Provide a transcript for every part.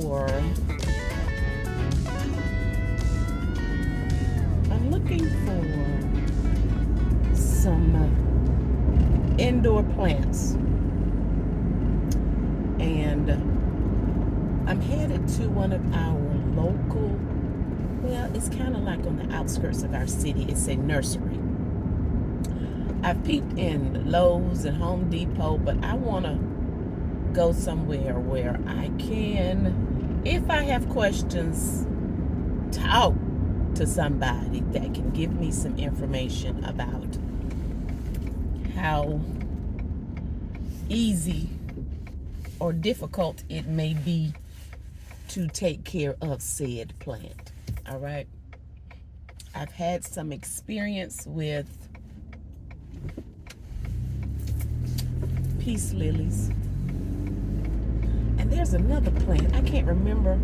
for some indoor plants, and I'm headed to one of our local, well, it's kind of like on the outskirts of our city. It's a nursery. I've peeped in Lowe's and Home Depot, but I want to go somewhere where I can, if I have questions, talk to somebody that can give me some information about how easy or difficult it may be to take care of said plant. All right. I've had some experience with peace lilies. And there's another plant. I can't remember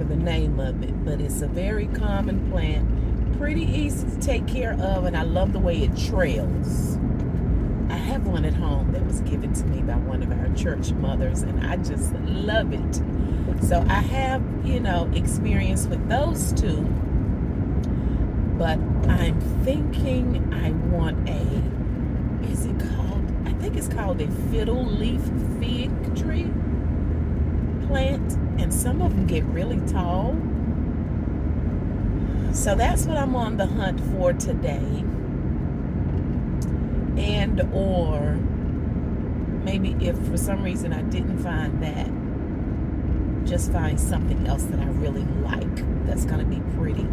the name of it, but it's a very common plant. Pretty easy to take care of, and I love the way it trails. I have one at home that was given to me by one of our church mothers, and I just love it. So I have, experience with those two, but I'm thinking I want I think it's called a fiddle leaf fig tree plant, and some of them get really tall. So that's what I'm on the hunt for today. And or maybe if for some reason I didn't find that, just find something else that I really like that's going to be pretty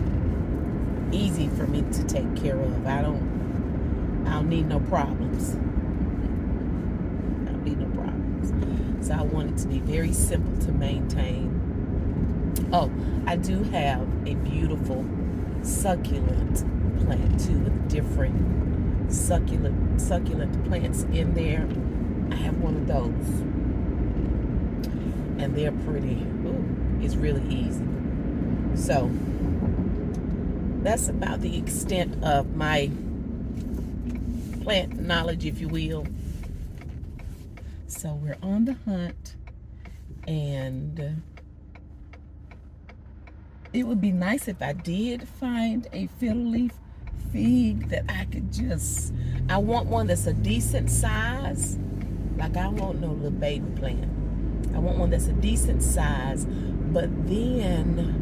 easy for me to take care of. I don't need no problems. I don't need no problems. So I want it to be very simple to maintain. Oh, I do have a beautiful succulent plant too, with different succulent plants in there. I have one of those, and they're pretty. Ooh, it's really easy. So that's about the extent of my plant knowledge, if you will. So we're on the hunt, and it would be nice if I did find a fiddle leaf fig that I could I want one that's a decent size. Like, I want no little baby plant. I want one that's a decent size, but then,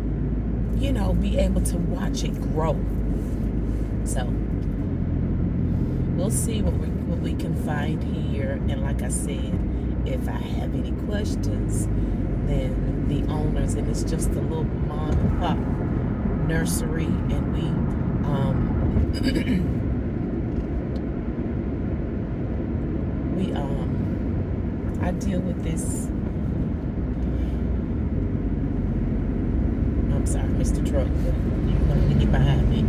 be able to watch it grow. So we'll see what we can find here. And like I said, if I have any questions, then the owners, and it's just a little mom and pop nursery, and we I deal with this. I'm sorry, Mr. Truck, you wanted to get behind me.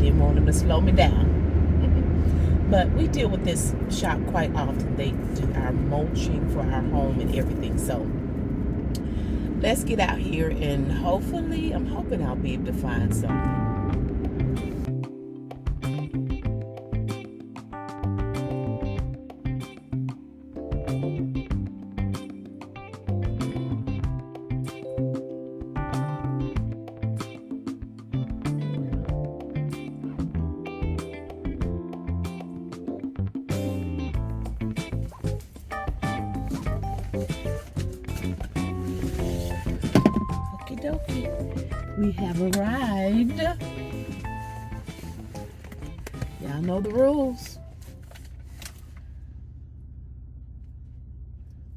Didn't want him to slow me down. But we deal with this shop quite often. They do our mulching for our home and everything. So let's get out here, and hopefully, I'm hoping I'll be able to find something. We have arrived. Y'all know the rules.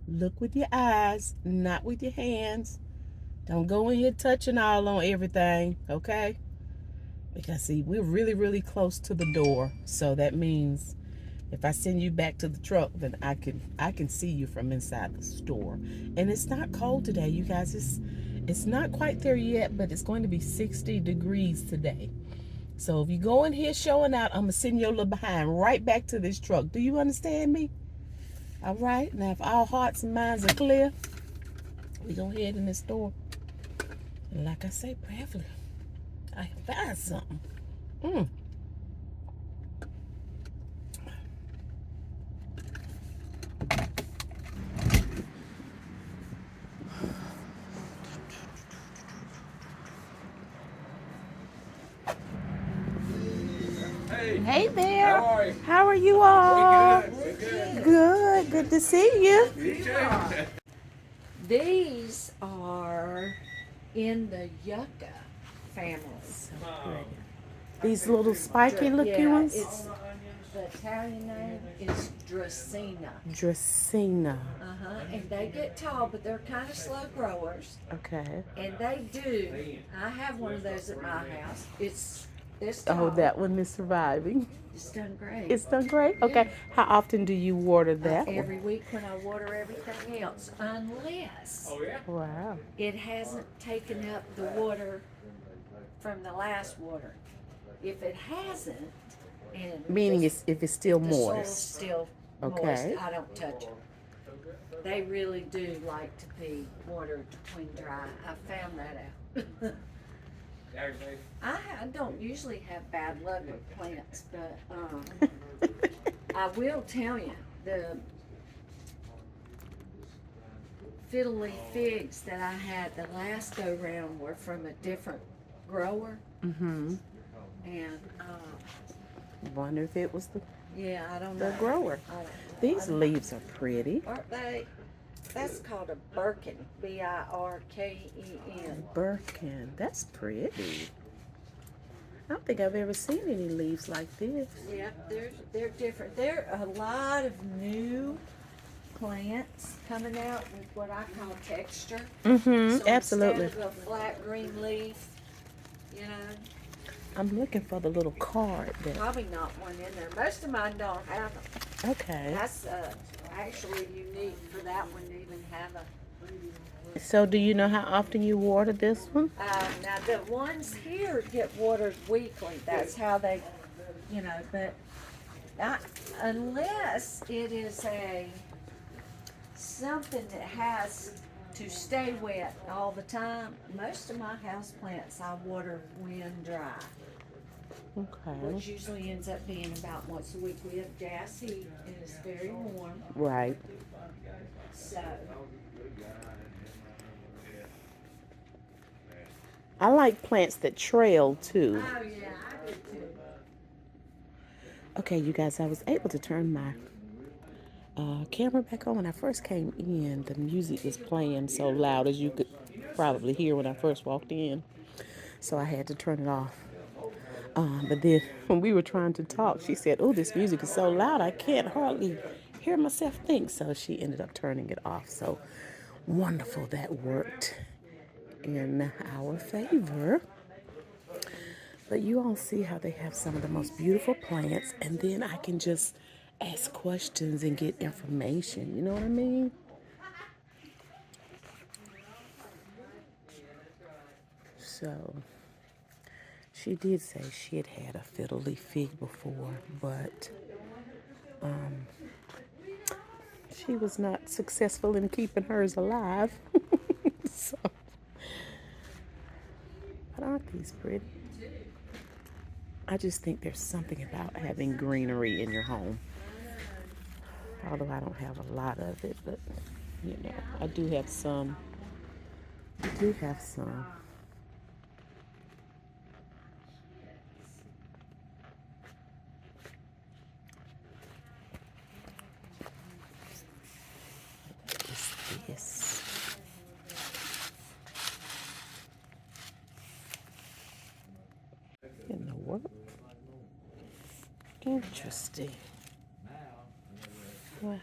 Look with your eyes, not with your hands. Don't go in here touching all on everything, okay? Because see, we're really, really close to the door. So that means if I send you back to the truck, then I can see you from inside the store. And it's not cold today, you guys. It's not quite there yet, but it's going to be 60 degrees today. So if you go in here showing out, I'm going to send your little behind right back to this truck. Do you understand me? All right. Now, if all hearts and minds are clear, we're going to head in this store. And like I say, prayerfully, I find something. Hey there. How are you all? Good. Good to see you. These are in the yucca family. So pretty. These little spiky looking ones? It's, the Italian name is Dracaena. Dracaena. And they get tall, but they're kind of slow growers. Okay. And they do. I have one of those at my house. It's this tall. Oh, that one is surviving. It's done great. It's done great? Okay. Yeah. How often do you water that Every week when I water everything else, unless Wow. it hasn't taken up the water from the last water. If it hasn't, and Meaning if it's still the soil's moist. still Okay. moist, I don't touch it. They really do like to be watered when dry. I found that out. I don't usually have bad luck with plants, but I will tell you, the fiddly figs that I had the last go round were from a different grower. Mm-hmm. And Wonder if it was I don't the know. grower. I don't know. These leaves are pretty. Aren't they? That's called a Birkin. Birken. Birkin. That's pretty. I don't think I've ever seen any leaves like this. Yeah, they're different. There are a lot of new plants coming out with what I call texture. Mm-hmm. So Absolutely. instead of a flat green leaf, you know, I'm looking for the little card that. probably not one in there. Most of mine don't have them. Okay. That's actually unique for that one to even have a. So do you know how often you water this one? Now the ones here get watered weekly. That's how they, you know, but not, unless it is something that has to stay wet all the time. Most of my house plants I water when dry, Okay. which usually ends up being about once a week. We have gas heat and it's very warm, Right. so. I like plants that trail too. Oh yeah, I do too. Okay, you guys, I was able to turn my camera back on. When I first came in, the music was playing so loud, as you could probably hear when I first walked in. So I had to turn it off. But then when we were trying to talk, she said, "Oh, this music is so loud, I can't hardly hear myself think." So she ended up turning it off. So wonderful, that worked in our favor. But you all see how they have some of the most beautiful plants, and then I can just ask questions and get information. You know what I mean? So she did say she had had a fiddle leaf fig before, but she was not successful in keeping hers alive. So, but aren't these pretty? I just think there's something about having greenery in your home. Although I don't have a lot of it, but you know, I do have some. I do have some. What is this? In the world? Interesting. Wow.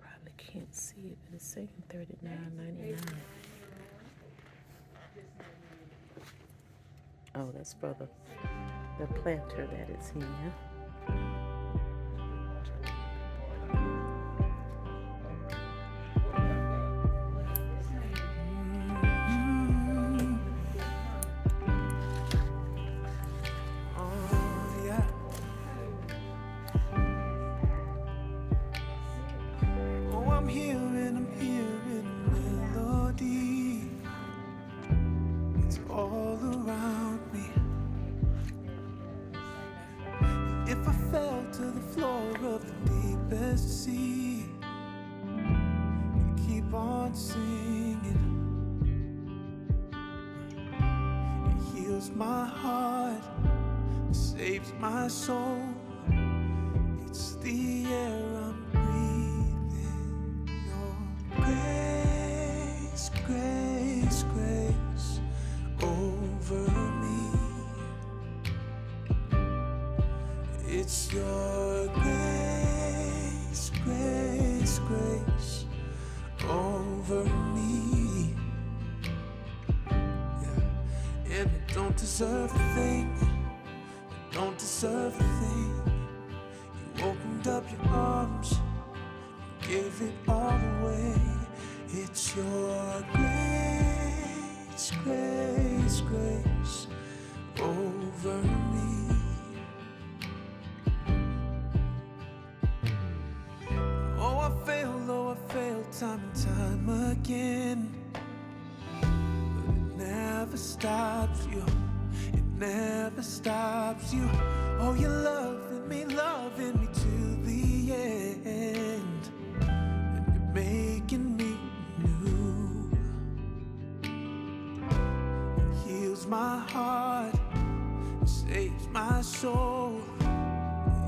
Probably can't see it, but it's saying $39.99. Oh, that's for the planter that it's in. I'm hearing a melody. It's all around me. singing. It heals my heart, saves my soul. It's the air I'm breathing. Your grace, grace, grace over me. It's your grace, grace, grace over me. Yeah. And I don't deserve a thing, I don't deserve a thing. You opened up your arms, gave it all away. It's your grace, grace, grace over me. Oh, I fail time and time again. But it never stops you, it never stops you. Oh, you're loving me to the end. And you're making me new. It heals my heart, it saves my soul.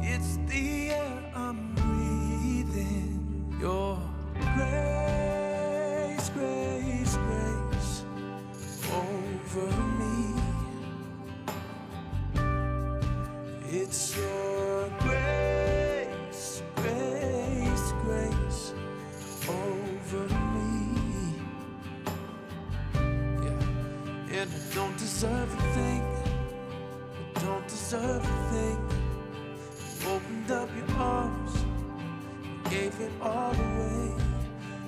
It's the air I'm breathing. Your grace, grace, grace over me. It's your grace, grace, grace over me. Yeah. And I don't deserve a thing, I don't deserve a thing. Opened up your arms, gave it all away.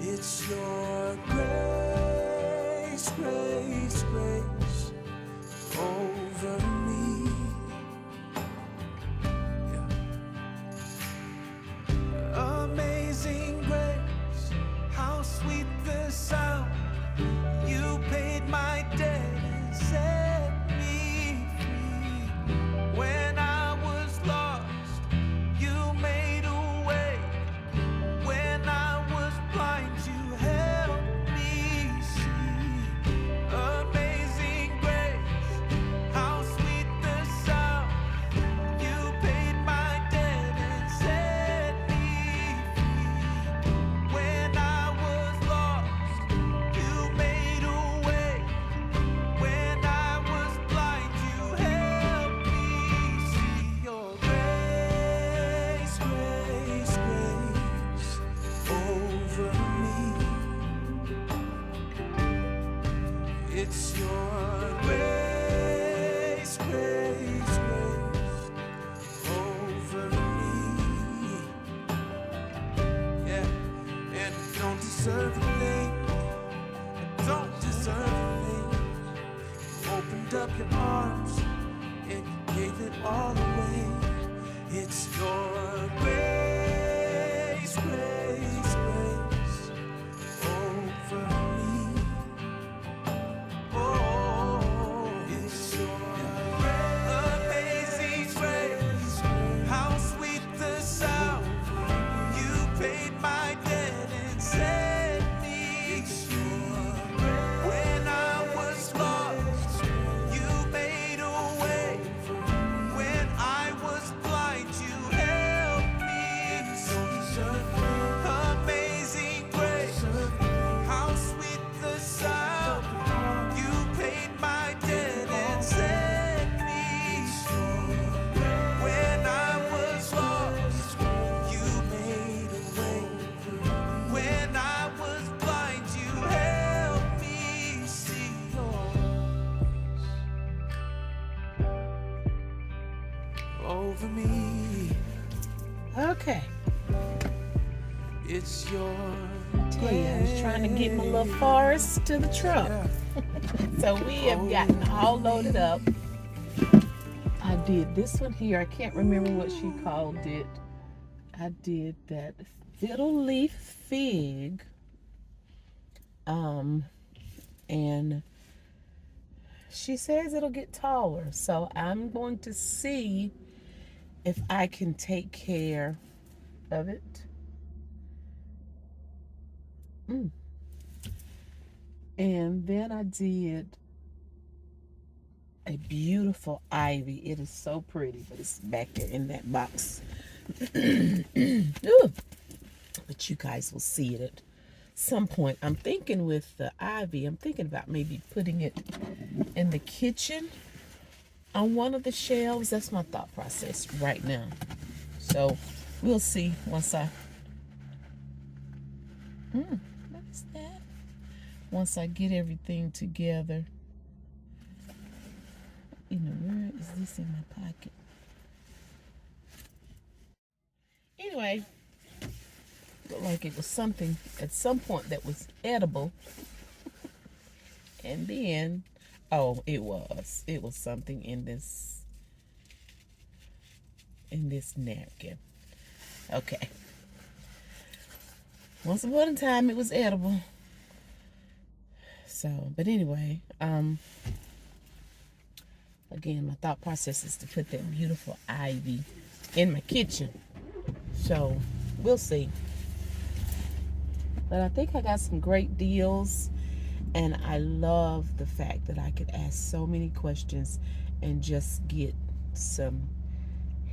It's your grace, grace, grace over me. Yeah. Amazing grace, how sweet the sound. You paid my debt and set me free. When I was lost, you made a way. When I was blind, you helped me see. Amazing grace, how sweet the sound. You paid my debt and set me free. When I was lost, you made a way. When I was blind, you helped me see. Your grace, grace, grace over me. It's your grace, grace, grace over me. Yeah, and I don't deserve a thing, I don't deserve a thing. You opened up your arms and you gave it all away. It's your grace, grace, grace over me. Oh, it's your amazing grace, how sweet the sound. You paid my debt and set me free. When I was lost, you made a way. When I was blind, you helped me see. Amazing grace, how sweet the sound. You paid my debt and set me free. When I was lost, you made a way. When I was blind, you helped me see. Over me, Okay. it's your Tell you, I was trying to get my little forest to the truck. So we have gotten all loaded up. I did this one here. I can't remember what she called it. I did that fiddle leaf fig. And she says it'll get taller. So I'm going to see if I can take care of it. And then I did a beautiful ivy. It is so pretty, but it's back there in that box. Ooh. But you guys will see it at some point. I'm thinking with the ivy, I'm thinking about maybe putting it in the kitchen on one of the shelves. That's my thought process right now. So we'll see once I what is that? Once I get everything together. You know, where is this in my pocket? Anyway, looked like it was something at some point that was edible. And then, oh, it was something in this napkin. Okay. Once upon a time, it was edible. So, but anyway, again, my thought process is to put that beautiful ivy in my kitchen. So, we'll see. But I think I got some great deals. And I love the fact that I could ask so many questions and just get some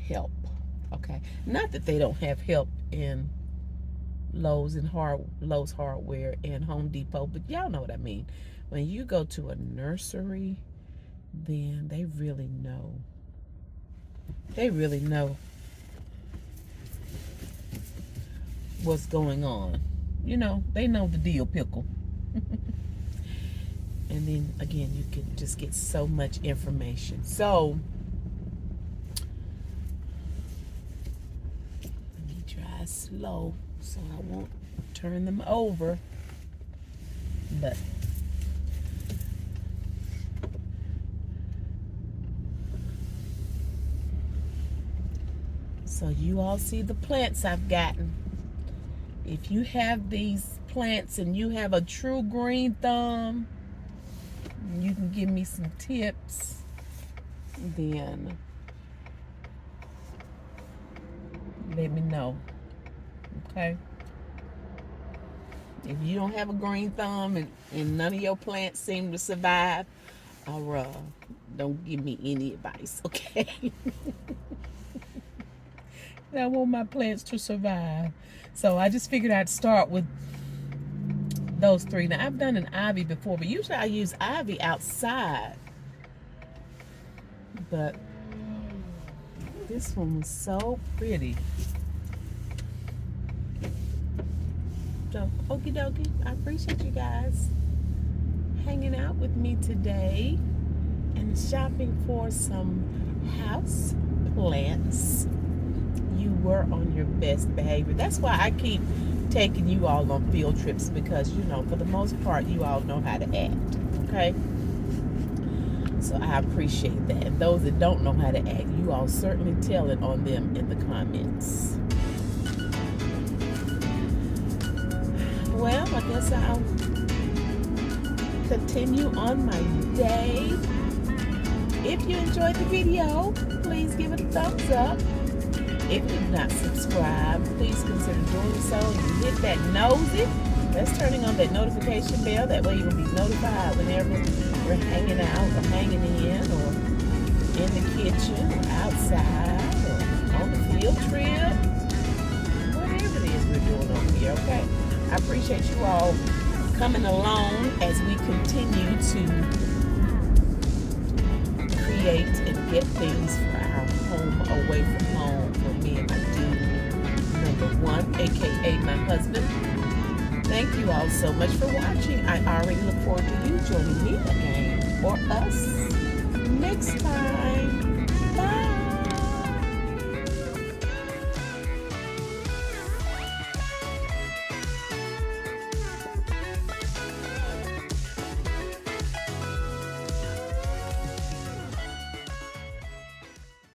help. Okay. Not that they don't have help in Lowe's Hardware and Home Depot, but y'all know what I mean. When you go to a nursery, then they really know. They really know what's going on. You know, they know the deal pickle. And then again, you can just get so much information. So let me try slow so I won't turn them over. But so you all see the plants I've gotten. If you have these plants and you have a true green thumb, you can give me some tips. Then let me know. Okay? If you don't have a green thumb and none of your plants seem to survive, don't give me any advice, okay? I want my plants to survive. So I just figured I'd start with those three. Now, I've done an ivy before, but usually I use ivy outside. But this one was so pretty. So, okie dokie. I appreciate you guys hanging out with me today and shopping for some house plants. You were on your best behavior. That's why I keep taking you all on field trips, because, you know, for the most part, you all know how to act, okay? So I appreciate that. And those that don't know how to act, you all certainly tell it on them in the comments. Well, I guess I'll continue on my day. If you enjoyed the video, please give it a thumbs up. If you've not subscribed, please consider doing so. You hit that nosy. That's turning on that notification bell. That way you'll be notified whenever we're hanging out or hanging in or in the kitchen or outside or on the field trip. Whatever it is we're doing over here, okay? I appreciate you all coming along as we continue to create and get things for our home away from home for me and my dude, number one, aka my husband. Thank you all so much for watching. I already look forward to you joining me again or us next time.